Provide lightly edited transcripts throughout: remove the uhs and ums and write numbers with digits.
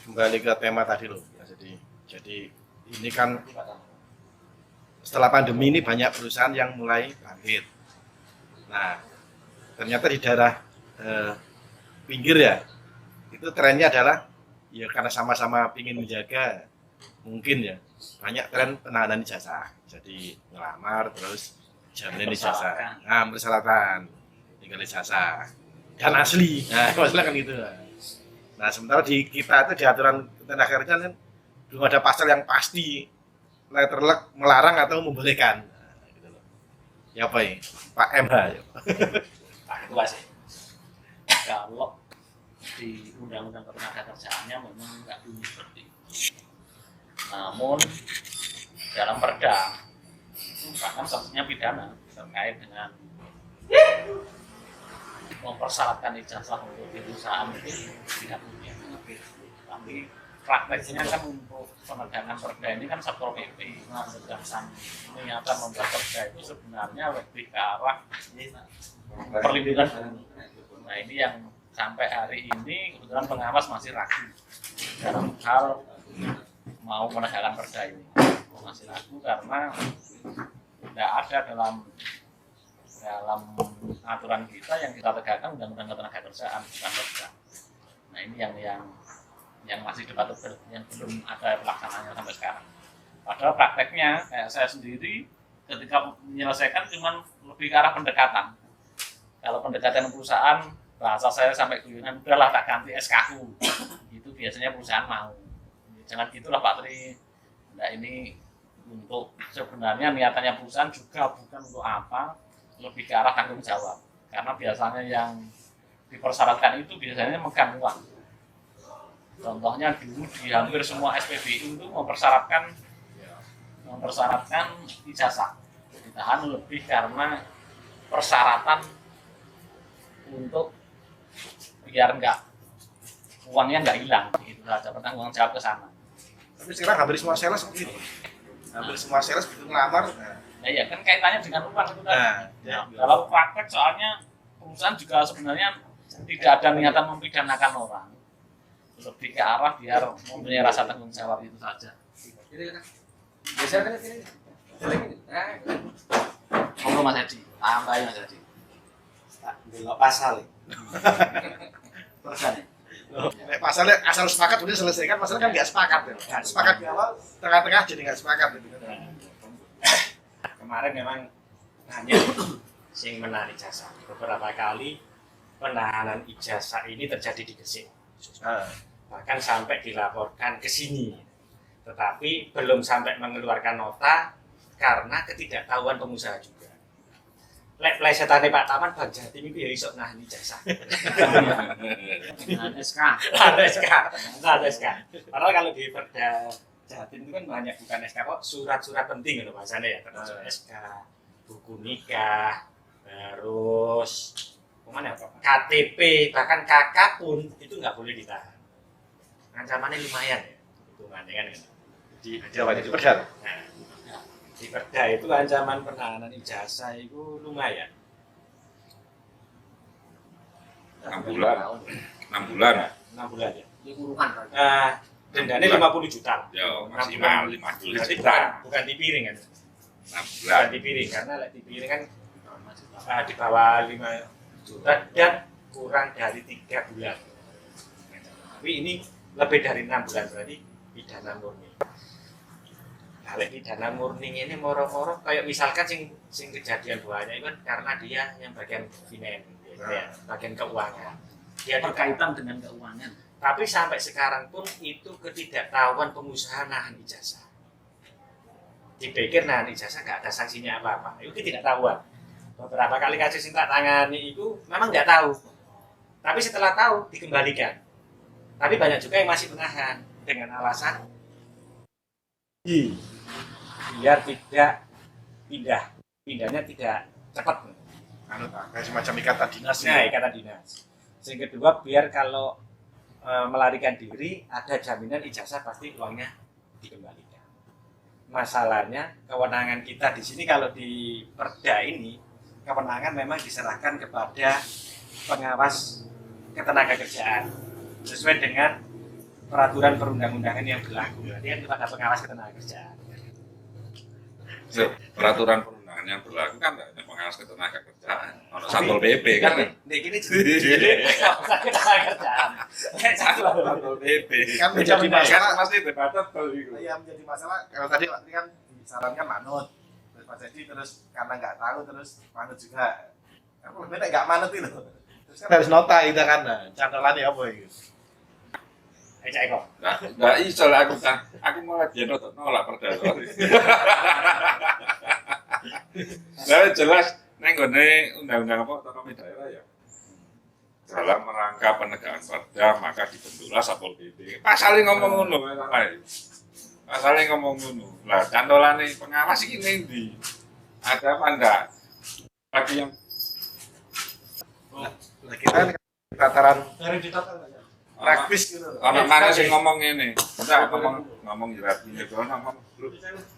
kembali ke tema tadi loh. Ya, jadi ini kan setelah pandemi ini banyak perusahaan yang mulai bangkit. Nah, ternyata di daerah pinggir ya, itu trennya adalah ya karena sama-sama ingin menjaga, mungkin ya banyak tren penahanan ijazah. Jadi ngelamar terus jaminan ijazah, nah persyaratan tinggal ijazah dan asli, nah masalah kan gitu. Nah sementara di kita itu di aturan tenaga kerja kan belum ada pasal yang pasti letterlek melarang atau membolehkan. Nah, gitu loh. Ya apa ya Pak MH ya. Pak Ketua sih. Kalau di Undang-Undang Ketenagakerjaannya memang nggak bunyi seperti itu. Namun dalam perda itu bahkan sanksinya pidana terkait dengan mempersyaratkan ijazah untuk di perusahaan itu tidak punya. Tapi prakteknya kan untuk penegakan perda ini kan Satpol PP. Sedangkan niatan membuat perda itu sebenarnya lebih ke arah perlindungan. Nah ini yang sampai hari ini kebetulan pengawas masih ragu dalam hal mau menegakkan perda ini. Masih ragu karena tidak ada dalam aturan kita yang kita tegakkan Undang-Undang Ketenagakerjaan bukan perda. Nah ini yang masih debatable, yang belum ada pelaksanaannya sampai sekarang. Padahal prakteknya kayak saya sendiri ketika menyelesaikan cuman lebih ke arah pendekatan. Kalau pendekatan perusahaan bahasa saya sampai guyonan, udahlah tak ganti SK-ku. Itu biasanya perusahaan mau. Jangan gitulah Pak Tri. Nah ini untuk sebenarnya niatannya perusahaan juga bukan untuk apa, lebih ke arah tanggung jawab. Karena biasanya yang dipersyaratkan itu biasanya megang uang. Contohnya dulu di hampir semua SPBU itu mempersyaratkan ijazah. Ditahan lebih karena persyaratan untuk biar uangnya nggak hilang, gitu saja, bertanggung jawab ke sana. Tapi sekarang hampir semua sales seperti itu. Hampir semua sales begitu ngelamar. Nah. Ya kan kaitannya dengan uang itu kan. Nah, ya. Dalam praktek soalnya perusahaan juga sebenarnya tidak ada niatan mempidanakan orang. Lebih ke arah biar mempunyai rasa tanggung jawab itu saja. Ngomong Mas Edi, tambahin Mas Edi. Belok pasal. Nek pasalnya asal sepakat udah selesaikan, masalah kan nggak sepakat ya. Nggak sepakat di awal, tengah-tengah jadi nggak sepakat gitu. Kemarin memang hanya sing menahan ijazah. Beberapa kali penahanan ijazah ini terjadi di Gresik. Bahkan sampai dilaporkan ke sini. Tetapi belum sampai mengeluarkan nota karena ketidaktahuan pengusaha juga. Lek plesetane Pak Taman Bang Jatim itu ya iso nahan ijazah. Dengan SK. Ada SK. Padahal kalau di Perda Jatim itu kan banyak bukan SK kok, surat-surat penting loh bahasanya ya, termasuk SK, buku nikah, terus mana KTP, bahkan KK pun itu nggak boleh ditahan. Ancamannya lumayan ya, hitungannya kan. Di Perda. Nah, di Perda itu ancaman penahanan ijazah itu lumayan. 6 bulan. 6 bulan. 6 bulan ya. Ini uruhan kan. Dendanya 50 juta. Ya, maksimal 50 Berarti juta. bukan di piring kan? 6 bulan. Bukan di piring karena di piring kan di bawah 5 juta dan kurang dari 3 bulan. Tapi ini lebih dari 6 bulan berarti pidana murni. Kalau pidana murni ini moro-moro kayak misalkan sing kejadian banyak itu kan karena dia yang bagian finance, ya, bagian keuangan. Dia Berkaitan dengan keuangan. tapi sampai sekarang pun itu ketidaktahuan pengusaha nahan ijazah. Dipikir nahan ijazah nggak ada sanksinya apa-apa. Itu ketidaktahuan. Beberapa kali kasus minta tangani itu memang nggak tahu. Tapi setelah tahu dikembalikan. Tapi banyak juga yang masih menahan dengan alasan biar tidak pindahnya tidak cepat. Kayak semacam ikatan dinas. Nah, ikatan dinas. Yang kedua biar kalau melarikan diri ada jaminan ijazah pasti uangnya dikembalikan. Masalahnya kewenangan kita di sini kalau di Perda ini kewenangan memang diserahkan kepada pengawas ketenagakerjaan sesuai dengan peraturan perundang-undangan yang berlaku. Berarti kan kepada pengawas ketenagakerjaan. Peraturan perundangan yang berlaku kan nggak hanya pengawas ketenagakerjaan, ono Satpol PP kan. Nek ini jadi ketenagakerjaan. Satpol PP. Kan menjadi masalah. Kan pasti debatable itu. Yang menjadi masalah kalau tadi Pak Tri kan disarankan manut, terus Pak Jadi terus karena nggak tahu terus manut juga. Kan lebih nggak manut itu. Terus kan harus nota itu kan, nah, cantolannya apa itu? Ayo Eko. Nggak iso lah aku malah dia nolak perdata. Nah jelas neng gone undang-undang apa otonomi daerah ya. Dalam rangka penegakan perda maka dibentuklah Satpol PP. Pasalnya ngomong ngono salah. Pasalnya ngomong ngono. Lah cantolane pengawas iki ning ndi? Ada apa enggak? Lagi yang Kita tataran Dari ditotal aja. praktis gitu. Orang mana sih ngomong ini? Enggak ngomong hierarkinya kalau ngomong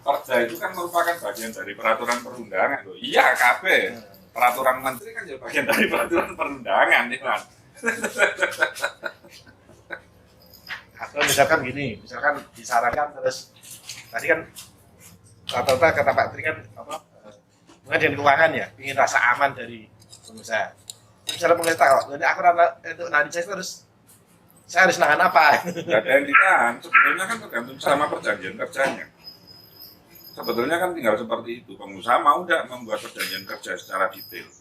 perda itu kan merupakan bagian dari peraturan perundangan loh. Iya KB. Peraturan menteri kan juga bagian dari peraturan perundangan ya kan. Atau misalkan gini, misalkan disarankan terus tadi kan rata-rata kata Pak Tri kan apa? Pengadaan keuangan ya, ingin rasa aman dari pengusaha. Misalnya pengusaha tahu, jadi aku untuk nanti saya harus nahan apa? Enggak ada yang ditahan. Sebetulnya kan tergantung sama perjanjian kerjanya. Sebetulnya kan tinggal seperti itu. Pengusaha mau nggak membuat perjanjian kerja secara detail.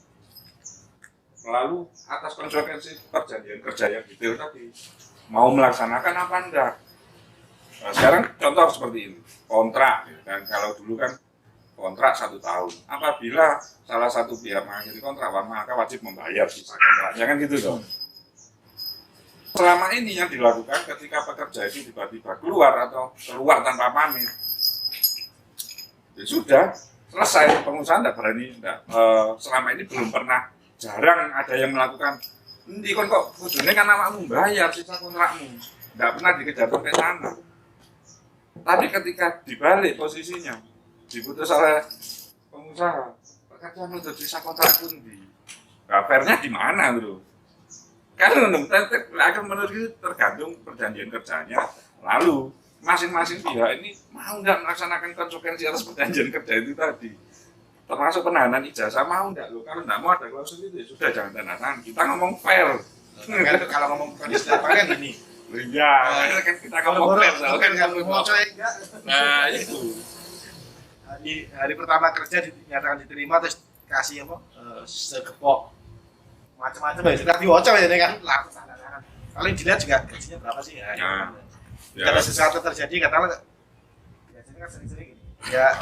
Lalu atas konsekuensi perjanjian kerja yang detail tadi mau melaksanakan apa enggak? Nah, sekarang contoh seperti ini, kontrak. Dan kalau dulu kan kontrak 1 tahun. Apabila salah satu pihak mengakhiri kontrak, maka wajib membayar sisa kontraknya kan gitu dong. Selama ini yang dilakukan ketika pekerja itu tiba-tiba keluar atau keluar tanpa pamit, ya sudah selesai. Pengusaha tidak berani, selama ini belum pernah, jarang ada yang melakukan. Nanti kok kudune kan awakmu bayar sisa kontrakmu, tidak pernah dikejar sampai sana. Tapi ketika dibalik posisinya, diputus oleh pengusaha, pekerja menuntut sisa kontrak pun fairnya di mana bro? Karena akan menurut itu tergantung perjanjian kerjanya. Lalu masing-masing pihak ini mau nggak melaksanakan konsekuensi atas perjanjian kerja itu tadi. Termasuk penahanan ijazah mau nggak lo? Kalau nggak mau ada klausul itu ya sudah jangan tanda tangan. Kita ngomong fair. Kan kalau ngomong kondisi lapangan gini. Iya, kan kita ngomong fair. Kan kalau mau saya enggak. Nah itu. Hari pertama kerja dinyatakan diterima terus kasih apa? Segepok macam-macam ya, sudah diwaca ya ini kan langsung sana kan. Kalau yang dilihat juga gajinya berapa sih ya? Kalau sesuatu terjadi katakanlah biasanya kan sering-sering gini. Ya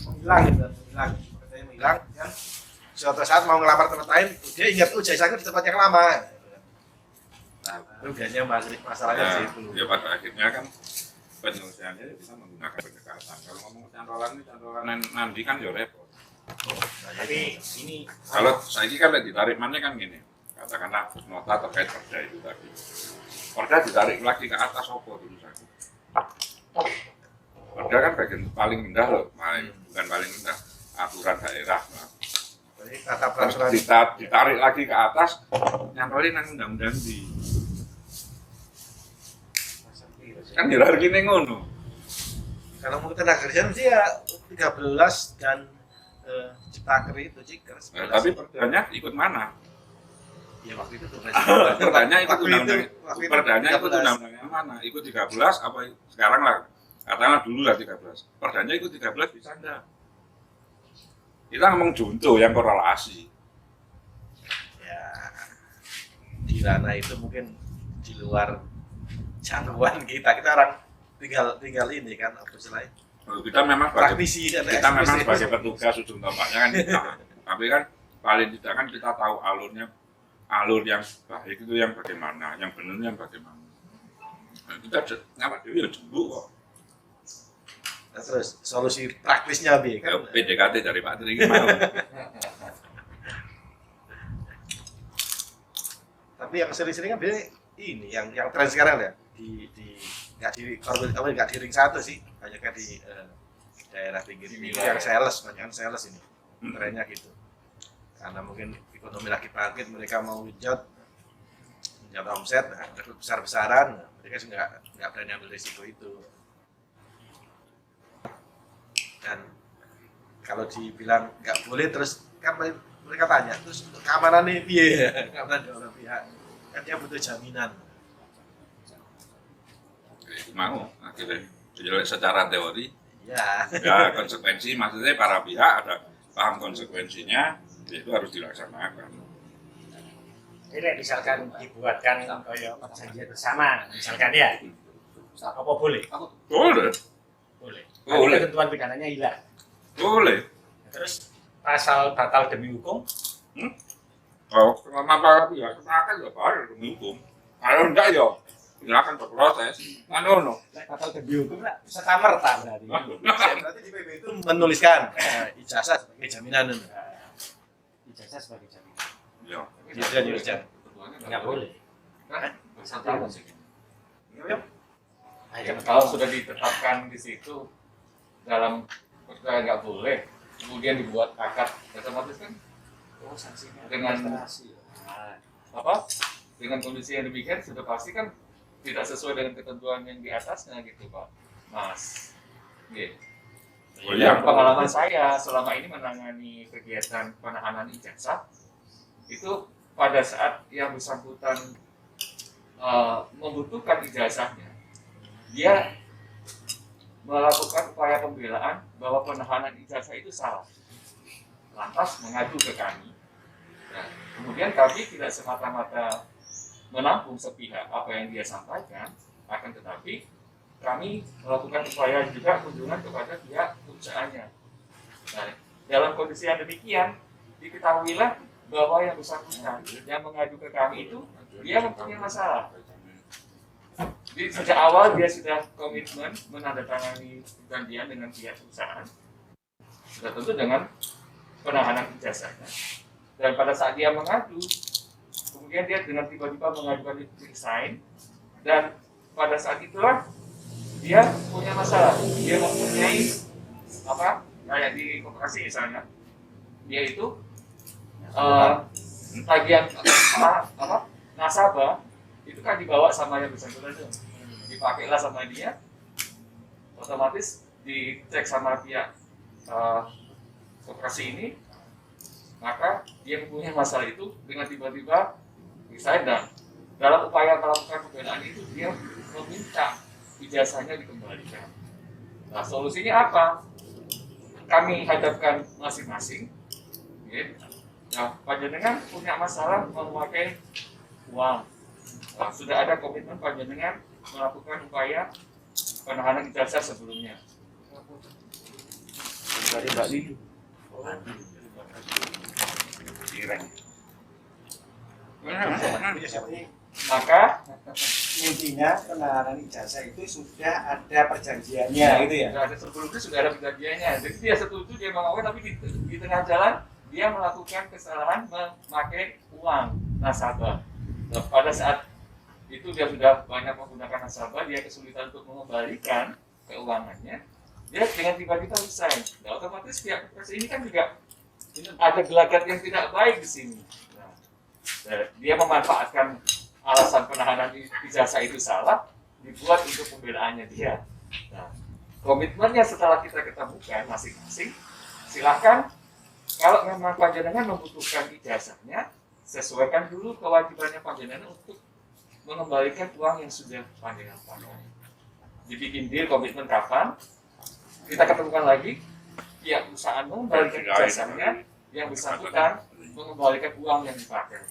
menghilang gitu, pekerjanya menghilang kan. Suatu saat mau ngelamar tempat lain, dia ingat ijazahku di tempat yang lama. Nah, itu biasanya masalahnya di situ. Ya pada akhirnya kan penyelesaiannya bisa menggunakan pendekatan. Kalau ngomong cantolan nanti kan ya repot. Tapi ini Kalau saya ini kan ditarik mana kan gini, katakanlah nota terkait perda itu tadi. Perda ditarik lagi ke atas opo dulu saja. Perda kan bagian paling rendah loh, bukan paling rendah, aturan daerah. Jadi tata peraturan Ditarik lagi ke atas, nyantolin nang undang-undang di. Kan hierarki ning ngono. kalau mau tenaga kerjaan sih ya 13 dan Ciptaker itu Cikers. Tapi perdanya ikut mana? Ya waktu itu tuh Perdanya ikut Waktu undang-undang. itu Perdanya ikut 13. undang-undang yang mana? Ikut 13 apa sekarang lah? Katakanlah dulu lah 13. Perdanya ikut 13 bisa enggak? Kita ngomong junto yang korelasi. ya di ranah itu mungkin di luar jangkauan kita orang tinggal ini kan apa istilahnya Kita memang sebagai praktisi dan kita memang eksekusi. sebagai petugas ujung tombaknya kan kita. Tapi kan paling tidak kan kita tahu alur yang baik itu yang bagaimana, yang benar yang bagaimana. Nah, kita ngapa dulu ya jembu kok. Nah, terus solusi praktisnya bi Ya, kan PDKT dari Pak Tri mau. tapi yang sering-sering kan biasanya ini yang tren sekarang ya di nggak di ring satu sih banyak di daerah pinggir ini yang sales banyak sales ini trennya gitu karena mungkin ekonomi lagi bangkit mereka mau genjot omset nah, besar-besaran mereka juga nggak berani ambil risiko itu. Dan kalau dibilang nggak boleh terus kan mereka tanya terus untuk keamanan nih piye keamanan dua belah pihak kan dia butuh jaminan. Itu mau akhirnya jadi secara teori Ya. ya konsekuensi maksudnya para pihak ada paham konsekuensinya itu harus dilaksanakan. Ini misalkan dibuatkan kayak perjanjian bersama, misalkan ya, apa boleh? Boleh, Boleh. Tapi Boleh. ketentuan pidananya hilang. boleh. Terus pasal batal demi hukum, Oh, karena para pihak sepakat ya baru hukum. Kalau enggak ya silakan berproses. No. batal demi hukum lah serta merta berarti. Berarti di PP itu menuliskan ijazah sebagai jaminan. Ijazah sebagai jaminan. Ya. Tidak diucap. Nggak boleh. Kalau sudah ditetapkan di situ dalam perkara nggak boleh, kemudian dibuat akad, otomatis kan dengan apa? Dengan kondisi yang demikian sudah pasti kan tidak sesuai dengan ketentuan yang di atasnya gitu Pak Mas. Gitu. Oh, iya. Pengalaman saya selama ini menangani kegiatan penahanan ijazah itu pada saat yang bersangkutan membutuhkan ijazahnya, dia melakukan upaya pembelaan bahwa penahanan ijazah itu salah, lantas mengadu ke kami. Nah, kemudian kami tidak semata-mata menampung sepihak apa yang dia sampaikan, akan tetapi kami melakukan upaya juga kunjungan kepada pihak perusahaannya. Nah, dalam kondisi yang demikian, diketahuilah bahwa yang bersangkutan yang mengadu ke kami itu dia mempunyai masalah. Jadi sejak awal dia sudah komitmen menandatangani perjanjian dengan pihak perusahaan, sudah tentu dengan penahanan ijazahnya. Dan pada saat dia mengadu, kemudian dia dengan tiba-tiba mengajukan resign, dan pada saat itulah dia punya masalah. Dia mempunyai apa? Kayak di koperasi misalnya, dia itu tagihan apa? Nasabah itu kan dibawa sama yang bersangkutan itu, dipakailah sama dia, otomatis dicek sama pihak koperasi ini, maka dia mempunyai masalah itu dengan tiba-tiba resign, dan dalam upaya melakukan pembelaan itu dia meminta ijazahnya dikembalikan. Nah, solusinya apa? Kami hadapkan masing-masing. Ya. Nah, panjenengan punya masalah memakai uang. Nah, sudah ada komitmen panjenengan melakukan upaya penahanan ijazah sebelumnya. Dari Mbak Lidu. Maka Intinya penahanan ijazah itu sudah ada perjanjiannya, gitu ya. sebelumnya sudah ada perjanjiannya. Jadi dia setuju, dia mengakui, tapi di tengah jalan dia melakukan kesalahan memakai uang nasabah. Nah, pada saat itu dia sudah banyak menggunakan nasabah, dia kesulitan untuk mengembalikan keuangannya. Dia dengan tiba-tiba resign. Nah, otomatis pihak koperasi ini kan juga ada gelagat yang tidak baik di sini. Nah, dia memanfaatkan alasan penahanan ijazah itu salah, dibuat untuk pembelaannya dia. Nah, komitmennya setelah kita ketemukan masing-masing, silakan kalau memang panjenengan membutuhkan ijazahnya, sesuaikan dulu kewajibannya panjenengan untuk mengembalikan uang yang sudah panjenengan pakai. Dibikin deal komitmen kapan, kita ketemukan lagi, pihak perusahaan mengembalikan ijazahnya, yang bersangkutan mengembalikan uang yang dipakai.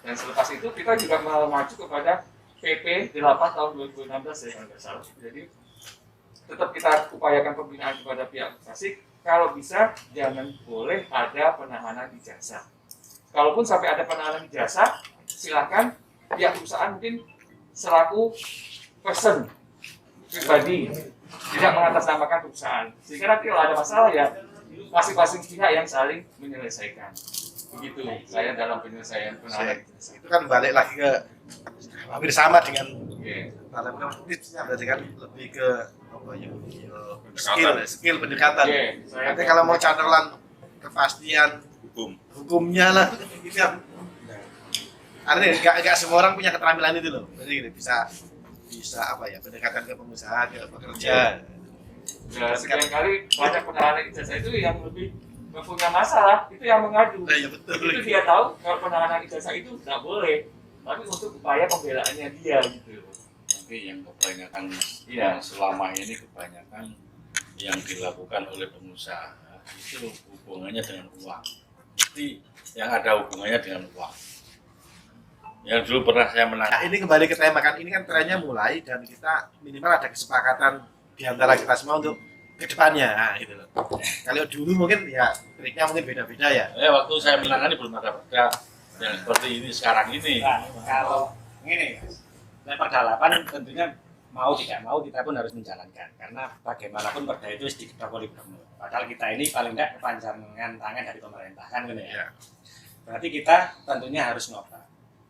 Dan selepas itu kita juga mengacu kepada PP 8 tahun 2016 ya, kalau nggak salah. Jadi tetap kita upayakan pembinaan kepada pihak koperasi. Kalau bisa jangan boleh ada penahanan ijazah. Kalaupun sampai ada penahanan ijazah, silakan pihak perusahaan mungkin selaku person pribadi tidak mengatasnamakan perusahaan. Sehingga nanti kalau ada masalah ya masing-masing pihak yang saling menyelesaikan. Begitu saya dalam penyelesaian penahanan ijazah. Itu kan balik lagi ke hampir sama dengan Oke. tips-nya, berarti kan lebih ke apa ya, skill pendekatan. Nanti kalau mau cantolan kepastian hukumnya lah itu ya. Artinya nggak semua orang punya keterampilan itu loh. Jadi gini, bisa bisa apa ya, pendekatan ke pengusaha, ke pekerja. Ya, sekian kali banyak penahanan ijazah itu yang lebih punya masalah, itu yang mengadu. Nah, ya betul. Itu dia tahu kalau penahanan ijazah itu nggak boleh, tapi untuk upaya pembelaannya dia gitu. Tapi yang kebanyakan yang selama ini kebanyakan yang dilakukan oleh pengusaha itu hubungannya dengan uang. Jadi yang ada hubungannya dengan uang. Yang dulu pernah saya menang. Nah, ini kembali ke tema kan, ini kan trennya mulai dan kita minimal ada kesepakatan di antara kita semua untuk ke depannya. Nah, gitu loh. Kalau dulu mungkin ya triknya mungkin beda-beda ya. Waktu saya menangani belum ada perda yang seperti ini sekarang ini. Nah, kalau ini level 8 tentunya mau tidak mau kita pun harus menjalankan karena bagaimanapun perda itu diketok oleh gubernur. Padahal kita ini paling tidak kepanjangan tangan dari pemerintah kan gitu ya. Berarti kita tentunya harus nota.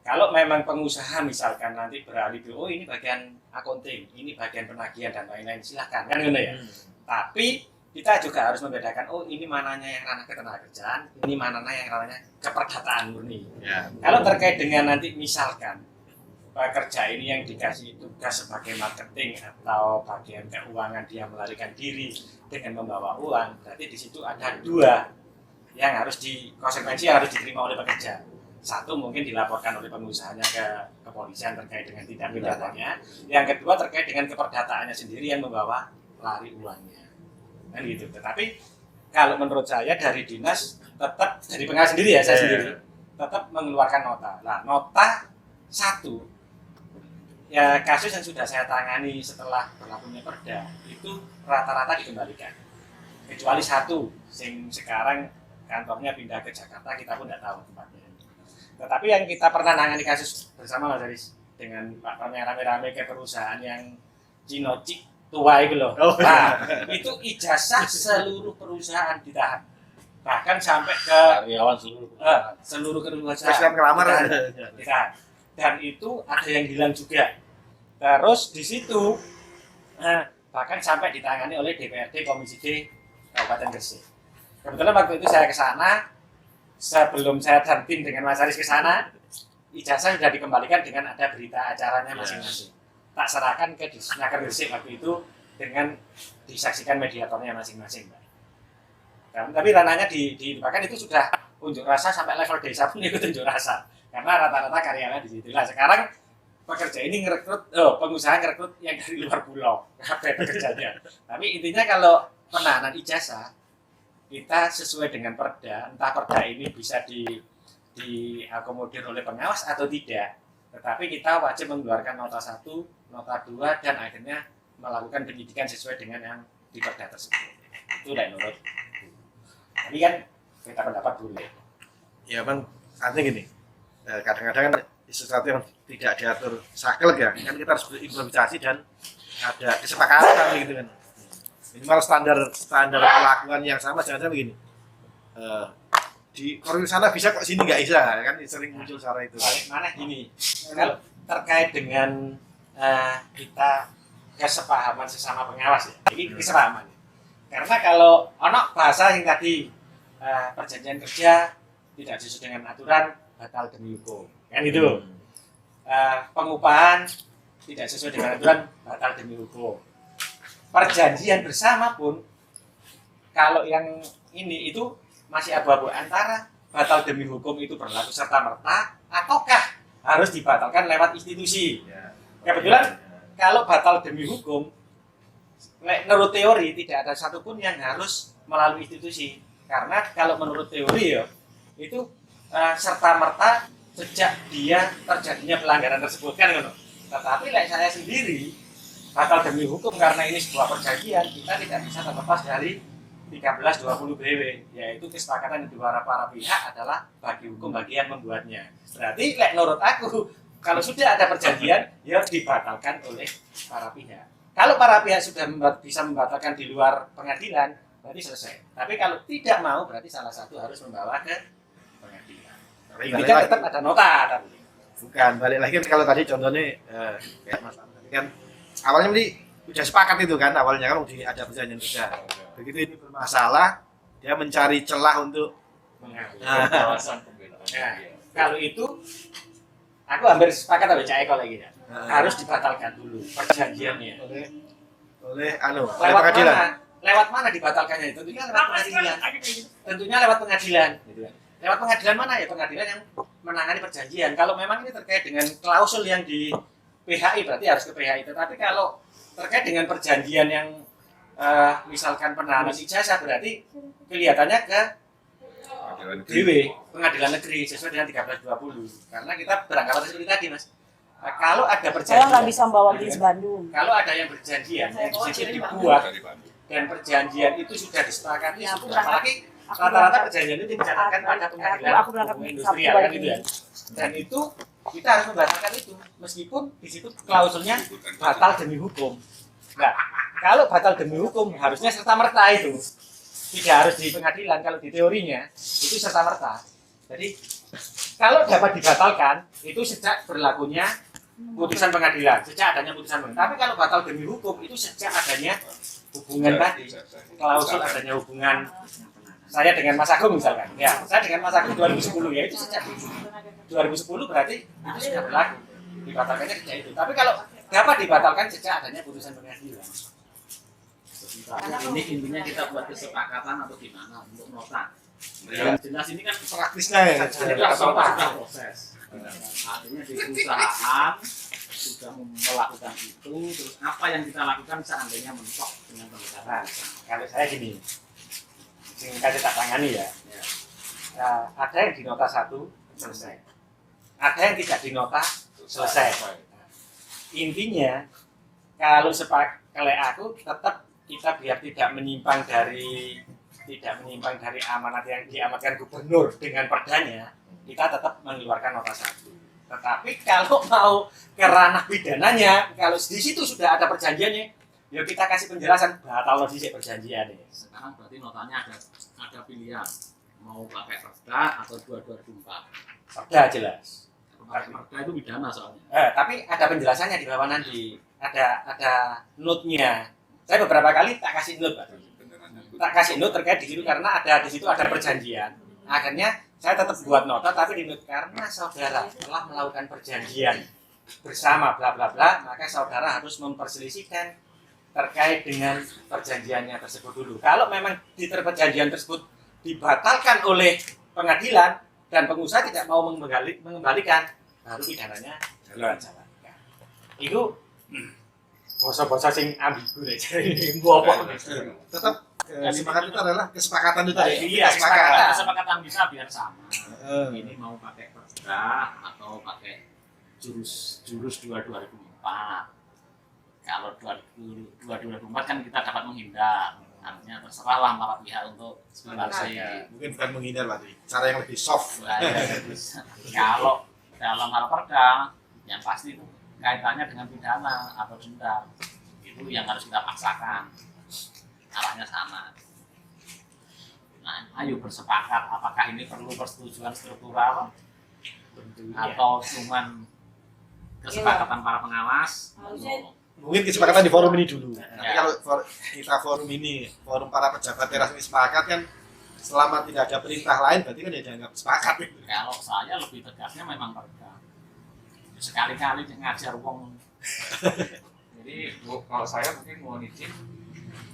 Kalau memang pengusaha misalkan nanti beralih oh ini bagian accounting, ini bagian penagihan dan lain-lain silahkan kan gitu ya. Tapi kita juga harus membedakan oh ini mananya yang ranah ketenagakerjaan, ini mananya yang ranahnya keperdataan murni. Ya. Kalau terkait dengan nanti misalkan pekerja ini yang dikasih tugas sebagai marketing atau bagian keuangan dia melarikan diri dengan membawa uang, berarti di situ ada dua yang harus konsekuensi yang harus diterima oleh pekerja. Satu mungkin dilaporkan oleh pengusahanya ke kepolisian terkait dengan tindak pidananya. Yang kedua terkait dengan keperdataannya sendiri yang membawa lari uangnya. Kan gitu. Tetapi kalau menurut saya dari dinas tetap dari pengawas sendiri ya saya sendiri tetap mengeluarkan nota. Nah, nota satu ya kasus yang sudah saya tangani setelah berlakunya perda itu rata-rata dikembalikan. Kecuali satu yang sekarang kantornya pindah ke Jakarta kita pun tidak tahu tempatnya. Tetapi yang kita pernah nangani kasus bersama Mas Aris dengan Pak Pam yang rame-rame ke perusahaan yang Cinocik tua itu loh. Nah, itu ijazah seluruh perusahaan ditahan. Bahkan sampai ke Karyawan seluruh perusahaan Spesial kelamar. ditahan. Dan itu ada yang hilang juga. Terus di situ bahkan sampai ditangani oleh DPRD Komisi D Kabupaten Gresik. Kebetulan waktu itu saya ke sana. Sebelum saya dan tim dengan Mas Aris ke sana, ijazah sudah dikembalikan dengan ada berita acaranya masing-masing. Tak serahkan ke Disnaker Gresik waktu itu dengan disaksikan mediatornya masing-masing. Tapi ranahnya bahkan itu sudah unjuk rasa sampai level desa pun ikut unjuk rasa. Karena rata-rata karyawan di situ. Nah, sekarang pekerja ini pengusaha ngerekrut yang dari luar pulau, pekerjanya. Tapi intinya kalau penahanan ijazah kita sesuai dengan perda, entah perda ini bisa diakomodir oleh pengawas atau tidak, tetapi kita wajib mengeluarkan nota 1, nota 2, dan akhirnya melakukan penyidikan sesuai dengan yang di perda tersebut. Itu lah menurut. Tapi kan kita pendapat boleh. Ya bang, artinya gini, kadang-kadang kan sesuatu yang tidak diatur saklek ya, kan kita harus berimprovisasi dan ada kesepakatan gitu kan. Minimal standar perlakuan yang sama, jangan-jangan begini. Di koridor sana bisa kok sini nggak bisa, kan sering muncul suara itu. Mana gini, kalau terkait dengan kita kesepahaman sesama pengawas ya, ini kesepahaman. Karena kalau anak bahasa yang tadi perjanjian kerja tidak sesuai dengan aturan batal demi hukum, kan itu. Pengupahan tidak sesuai dengan aturan batal demi hukum. Perjanjian bersama pun kalau yang ini itu masih abu-abu antara batal demi hukum itu berlaku serta-merta ataukah harus dibatalkan lewat institusi. Kebetulan kalau batal demi hukum menurut teori tidak ada satupun yang harus melalui institusi, karena kalau menurut teori ya itu serta-merta sejak dia terjadinya pelanggaran tersebut kan. Tetapi saya sendiri batal demi hukum karena ini sebuah perjanjian, kita tidak bisa terlepas dari 1320 BW, yaitu kesepakatan di antara para pihak adalah bagi hukum bagi yang membuatnya. Berarti menurut aku kalau sudah ada perjanjian ya dibatalkan oleh para pihak. Kalau para pihak sudah bisa membatalkan di luar pengadilan berarti selesai. Tapi kalau tidak mau berarti salah satu harus membawa ke pengadilan. Intinya tetap ada nota tapi. Bukan, balik lagi kalau tadi contohnya kayak Mas tadi kan awalnya ini udah sepakat itu kan, awalnya kan udah ada perjanjian kerja. Begitu ini bermasalah, dia mencari celah untuk kawasan pembelaan. Nah, kalau itu aku hampir sepakat sama Cak Eko lagi ya. harus dibatalkan dulu perjanjiannya. oleh Lewat pengadilan. mana? Lewat mana dibatalkannya? Tentunya lewat pengadilan. Tentunya lewat pengadilan. Gitu kan. Lewat pengadilan mana ya? Pengadilan yang menangani perjanjian. Kalau memang ini terkait dengan klausul yang di PHI berarti harus ke PHI. Tetapi kalau terkait dengan perjanjian yang misalkan penahanan ijazah berarti kelihatannya ke DW, Pengadilan Negeri sesuai dengan 1320. Karena kita beranggapan seperti tadi, Mas. Nah, kalau ada Saya perjanjian, nggak bisa membawa bis Bandung. kalau ada yang berjanjian yang di situ dibuat dan perjanjian itu sudah disepakati, Ya, aku sudah. Apalagi rata-rata perjanjian itu dicatatkan pada pengadilan aku berangkat hukum Sabtu industrial kan pagi. gitu ya. Dan itu kita harus membatalkan itu meskipun di situ klausulnya batal demi hukum. Nah, kalau batal demi hukum harusnya serta merta itu. Tidak harus di pengadilan, kalau di teorinya itu serta merta. Jadi kalau dapat dibatalkan itu sejak berlakunya putusan pengadilan, sejak adanya putusan pengadilan. Tapi kalau batal demi hukum itu sejak adanya hubungan tadi, klausul adanya hubungan saya dengan Mas Agung misalkan. Ya, saya dengan Mas Agung 2010 ya itu sejak 2010 berarti itu sudah berlaku. Dibatalkannya sejak itu. Tapi kalau dapat dibatalkan sejak adanya putusan pengadilan. Ini intinya kita buat kesepakatan atau gimana untuk nota. Yang jelas ini kan Praktisnya ya. sudah sudah proses. Artinya di perusahaan sudah melakukan itu, terus apa yang kita lakukan seandainya mentok dengan pembesaran. Kalau saya gini, singkat tak tangani ya. Ada yang di nota 1 selesai, ada yang tidak di nota selesai. Intinya kalau kalau aku tetap kita biar tidak menyimpang dari amanat yang diamatkan gubernur dengan perdanya, kita tetap mengeluarkan nota 1. Tetapi kalau mau ke ranah pidananya, kalau di situ sudah ada perjanjiannya, ya kita kasih penjelasan batal di perjanjiannya. Sekarang berarti notanya ada pilihan mau pakai perda atau 2004. Perda jelas. Pakai perda itu pidana soalnya. Tapi ada penjelasannya di bawah nanti. Ada note-nya. Saya beberapa kali tak kasih note, Pak. Tak kasih note terkait di situ karena di situ ada perjanjian. Akhirnya saya tetap buat nota tapi di note karena saudara telah melakukan perjanjian bersama bla bla bla, maka saudara harus memperselisihkan terkait dengan perjanjiannya tersebut dulu. Kalau memang di perjanjian tersebut dibatalkan oleh pengadilan dan pengusaha tidak mau mengembalikan, baru pidananya jalankan. Itu bosa-bosa sing ambigu deh, jadi apa? Tetap kesepakatan itu adalah kesepakatan itu tadi. Iya, kesepakatan. Kesepakatan bisa biar sama. Ini mau pakai perda atau pakai jurus 2004. Kalau 2004 kan kita dapat menghindar. Artinya terserahlah para pihak untuk Ya, mungkin bukan menghindar berarti. Cara yang lebih soft. Kalau dalam hal perda, yang pasti itu kaitannya dengan pidana atau denda. Itu yang harus kita paksakan. Arahnya sama. Nah, ayo bersepakat apakah ini perlu persetujuan struktural atau cuman kesepakatan para pengawas. Mungkin kesepakatan di forum ini dulu. Tapi kalau kita forum ini, forum para pejabat teras ini sepakat kan, selama tidak ada perintah lain berarti kan ya dianggap sepakat. Kalau saya lebih tegasnya memang perda. Sekali-kali ngajar wong. Jadi kalau saya mungkin mau izin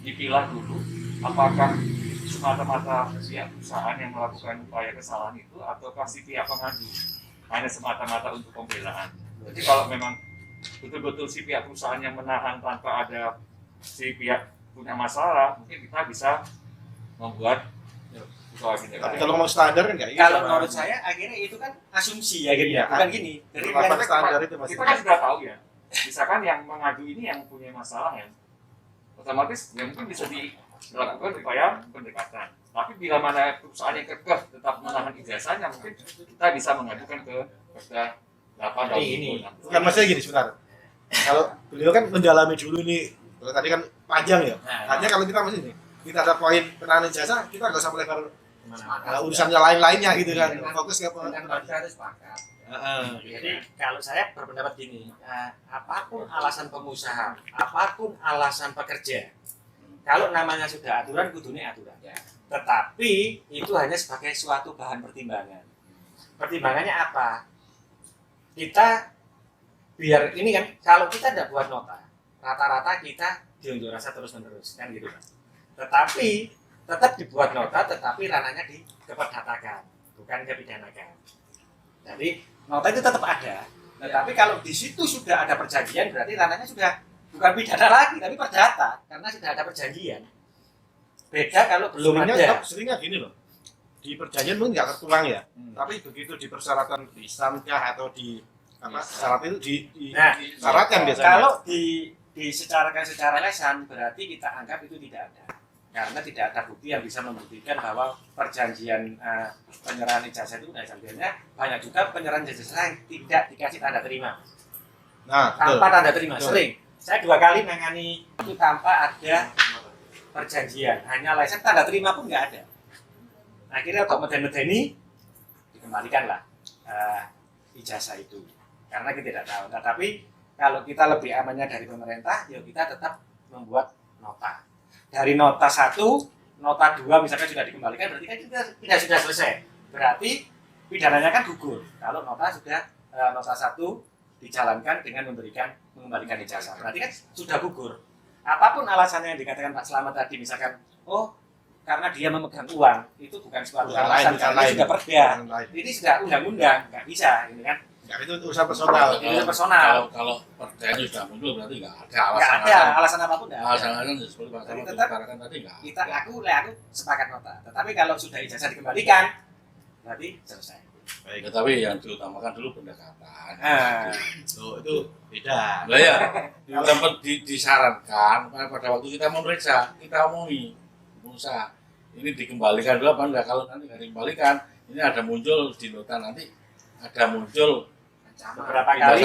dipilah dulu apakah semata-mata pihak perusahaan yang melakukan upaya kesalahan itu ataukah si pihak pengadu hanya semata-mata untuk pembelaan. Jadi kalau memang betul-betul si pihak perusahaan yang menahan tanpa ada si pihak punya masalah, mungkin kita bisa membuat Tapi kalau mau standar kan nggak? Kalau menurut saya akhirnya itu kan asumsi ya gitu. Iya, Bukan gini. Dari Berapa standar itu kita masih? kan sudah tahu ya. Misalkan yang mengadu ini yang punya masalah ya, otomatis ya mungkin bisa dilakukan upaya pendekatan. Tapi bila mana perusahaan yang kekeh tetap menahan ijazahnya, mungkin kita bisa mengajukan ke Perda 8 tahun ini. Bukan maksudnya gini sebentar. Kalau beliau kan mendalami dulu ini, kalau tadi kan panjang ya. Hanya kalau kita masih ini, kita ada poin penahanan ijazah, kita nggak usah melebar urusannya lain-lainnya gitu kan. Fokus ke dengan perda harus sepakat. Jadi kalau saya berpendapat gini, apapun alasan pengusaha, apapun alasan pekerja, kalau namanya sudah aturan, kudunya aturan. Tetapi itu hanya sebagai suatu bahan pertimbangan. Pertimbangannya apa? Kita biar ini kan kalau kita tidak buat nota, rata-rata kita diunjuk rasa terus-menerus kan gitu kan. Tetapi tetap dibuat nota, tetapi ranahnya diperdatakan, bukan dipidanakan. Jadi nota itu tetap ada, tetapi kalau di situ sudah ada perjanjian berarti ranahnya sudah bukan pidana lagi, tapi perdata karena sudah ada perjanjian. Beda kalau belum ada. Seringnya gini loh, di perjanjian mungkin nggak tertuang ya, tapi begitu di persyaratan di samkah atau di apa syarat itu disyaratkan biasanya. Kalau disecarakan secara lesan berarti kita anggap itu tidak ada, karena tidak ada bukti yang bisa membuktikan bahwa perjanjian penyerahan ijazah itu biasanya banyak juga penyerahan ijazah yang tidak dikasih tanda terima. Nah, Tanpa tanda terima, betul. sering. Saya 2 kali menangani itu tanpa ada perjanjian, hanya lesan, tanda terima pun nggak ada. Akhirnya untuk meden-medeni dikembalikanlah ijazah itu, karena kita tidak tahu. Tetapi kalau kita lebih amannya dari pemerintah, ya kita tetap membuat nota. Dari nota 1, nota 2 misalkan sudah dikembalikan, berarti kan kita sudah selesai. Berarti pidananya kan gugur. Kalau nota sudah nota 1 dijalankan dengan mengembalikan ijazah, berarti kan sudah gugur. Apapun alasannya yang dikatakan Pak Slamet tadi, misalkan, oh karena dia memegang uang, itu bukan suatu alasan, karena sudah perda. Ini sudah undang-undang, nggak bisa, ini kan. Ya, itu urusan personal. Itu personal. Kalau perdanya sudah muncul berarti nggak ada Nggak ada alasan apapun. Nggak ada. alasan seperti Pak Sama tetap utarakan tadi nggak Kita, aku sepakat nota. Tetapi kalau sudah ijazah dikembalikan, berarti selesai. Baik. Ya, tapi yang diutamakan dulu pendekatan. Itu beda. Lah ya, tempat disarankan pada waktu kita memeriksa, kita omongi pengusaha ini dikembalikan dulu apa enggak. Kalau nanti nggak dikembalikan, ini ada muncul di nota nanti ada muncul Beberapa kali,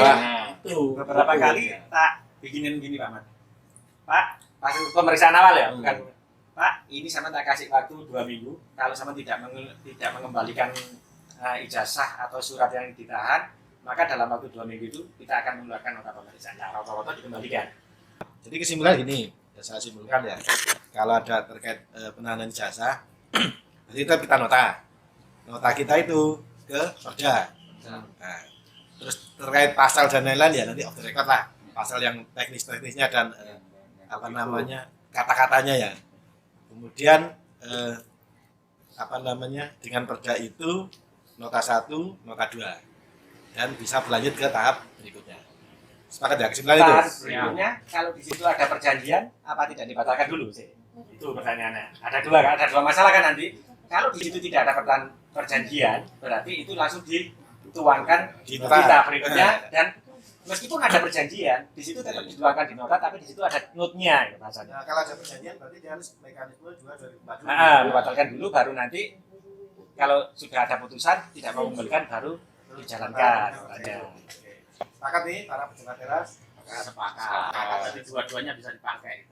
itu beberapa kali tak bikinin gini Pak Mat. Pak, pas pemeriksaan awal ya, bukan Pak, ini sama tak kasih waktu 2 minggu. Kalau sama tidak mengembalikan ijazah atau surat yang ditahan, maka dalam waktu 2 minggu itu kita akan mengeluarkan nota pemeriksaan. Nah, rata-rata dikembalikan. Jadi kesimpulan gini, ya saya simpulkan ya, kalau ada terkait penahanan ijazah, jadi kita nota kita itu ke Perda. Nah, terus terkait pasal dan lain-lain ya nanti off the record lah, pasal yang teknis-teknisnya dan apa namanya kata-katanya ya. Kemudian apa namanya dengan Perda itu nota 1, nota 2 dan bisa berlanjut ke tahap berikutnya. Sepakat ya kesimpulan itu? Tahap berikutnya, kalau di situ ada perjanjian, apa tidak dibatalkan dulu sih? Itu pertanyaannya. Ada dua masalah kan nanti. Kalau di situ tidak ada perjanjian, berarti itu langsung dituangkan di Nota. kita berikutnya. Dan meskipun ada perjanjian, di situ tetap dituangkan di nota, tapi di situ ada note-nya ya bahasanya. Nah, kalau ada perjanjian berarti dia harus mekanisme juga dari dulu. Dibatalkan dulu, baru nanti kalau sudah ada putusan tidak mau mengembalikan, baru dijalankan. Sepakat nih para pejabat teras? Sepakat. Jadi dua-duanya bisa dipakai.